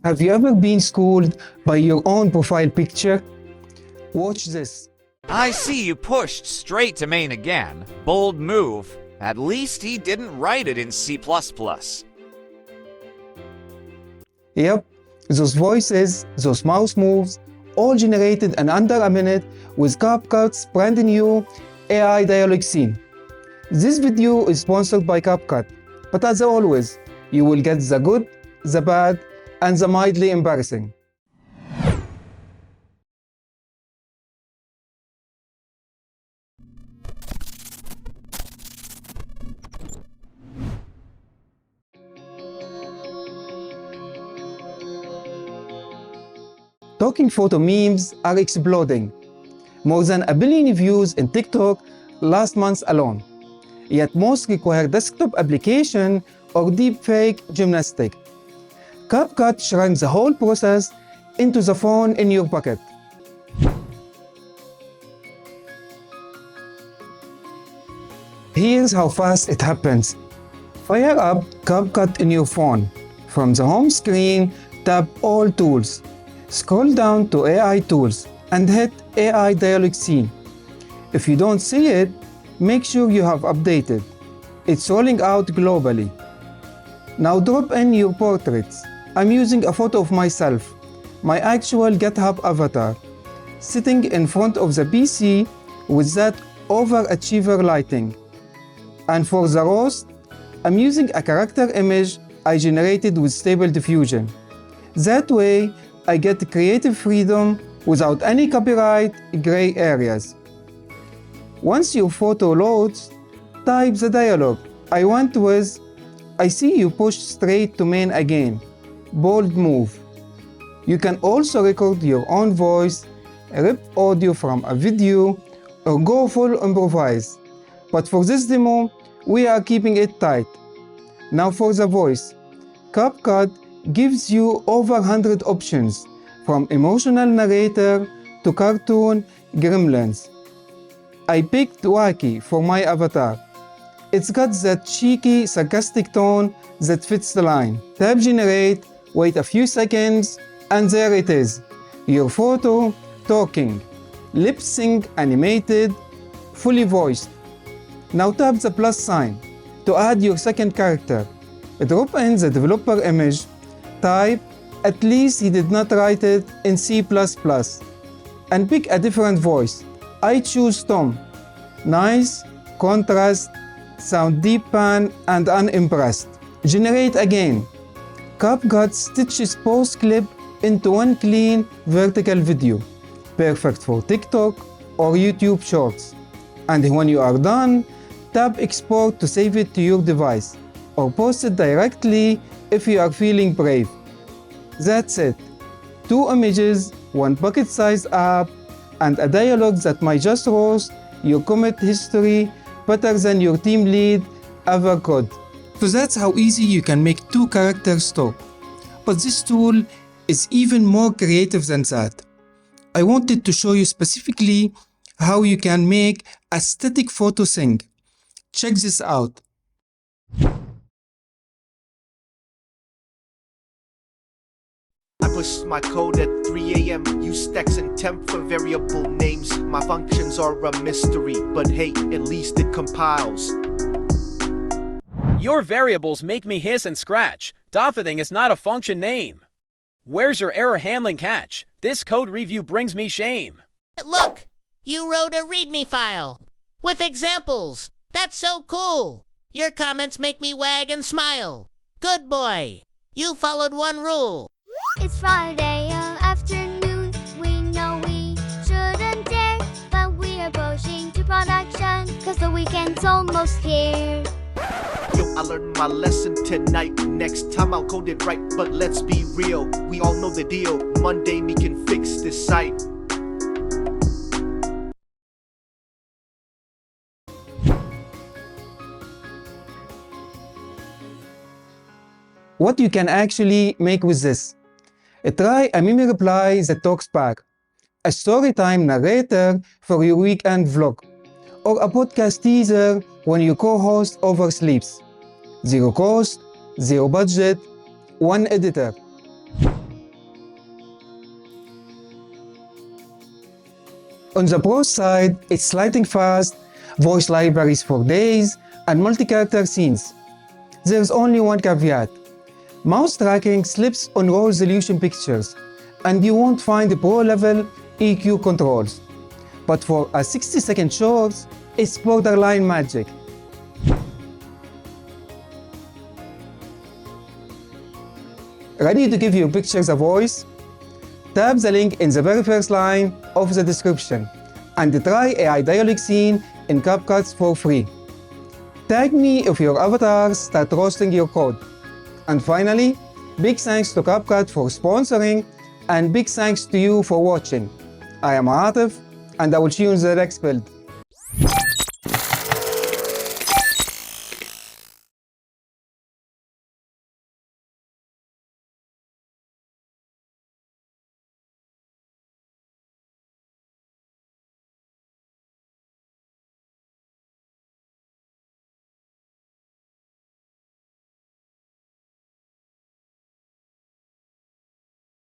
Have you ever been schooled by your own profile picture? Watch this. I see you pushed straight to main again. Bold move. At least he didn't write it in C++. Yep, those voices, those mouse moves, all generated in under a minute with CapCut's brand new AI dialogue scene. This video is sponsored by CapCut, but as always, you will get the good, the bad, and the mildly embarrassing. Talking photo memes are exploding. More than 1 billion views in TikTok last month alone. Yet most require desktop application or deepfake gymnastic. CapCut shrinks the whole process into the phone in your pocket. Here's how fast it happens. Fire up CapCut in your phone. From the home screen, tap All Tools. Scroll down to AI Tools and hit AI Dialog Scene. If you don't see it, make sure you have updated. It's rolling out globally. Now drop in your portraits. I'm using a photo of myself, my actual GitHub avatar, sitting in front of the PC with that overachiever lighting. And for the roast, I'm using a character image I generated with Stable Diffusion. That way, I get creative freedom without any copyright gray areas. Once your photo loads, type the dialogue I went with. I see you push straight to main again. Bold move. You can also record your own voice, rip audio from a video, or go full improvise. But for this demo, we are keeping it tight. Now for the voice. CapCut gives you over 100 options, from emotional narrator to cartoon gremlins. I picked Wacky for my avatar. It's got that cheeky, sarcastic tone that fits the line. Tap Generate, wait a few seconds, and there it is. Your photo talking, lip sync animated, fully voiced. Now tap the plus sign to add your second character. Drop in the developer image. Type, at least he did not write it in C++, and pick a different voice. I choose Tom. Nice, contrast, sound deep pan, and unimpressed. Generate again. CapCut stitches post clip into one clean vertical video, perfect for TikTok or YouTube Shorts. And when you are done, tap Export to save it to your device, or post it directly if you are feeling brave. That's it. 2 images, 1 pocket-sized app, and a dialogue that might just roast your commit history better than your team lead ever could. So that's how easy you can make 2 characters talk. But this tool is even more creative than that. I wanted to show you specifically how you can make a static photo sing. Check this out. I push my code at 3 a.m. Use stacks and temp for variable names. My functions are a mystery, but hey, at least it compiles. Your variables make me hiss and scratch. Doffething is not a function name. Where's your error handling catch? This code review brings me shame. Look, you wrote a README file with examples. That's so cool. Your comments make me wag and smile. Good boy. You followed one rule. It's Friday afternoon. We know we shouldn't dare, but we are pushing to production, cause the weekend's almost here. Yo, I learned my lesson tonight. Next time I'll code it right, but let's be real. We all know the deal. Monday me can fix this site. What you can actually make with this. Try a meme reply that talks back, a storytime narrator for your weekend vlog, or a podcast teaser when your co-host oversleeps. Zero cost, zero budget, one editor. On the Pro side, it's lightning fast, voice libraries for days, and multi-character scenes. There's only one caveat. Mouse tracking slips on raw resolution pictures, and you won't find the Pro level EQ controls. But for a 60-second short, it's borderline magic. Ready to give your pictures a voice? Tap the link in the very first line of the description and try AI dialogue scene in CapCut for free. Tag me if your avatars start roasting your code. And finally, big thanks to CapCut for sponsoring, and big thanks to you for watching. I am Atif, and I will see you in the next build.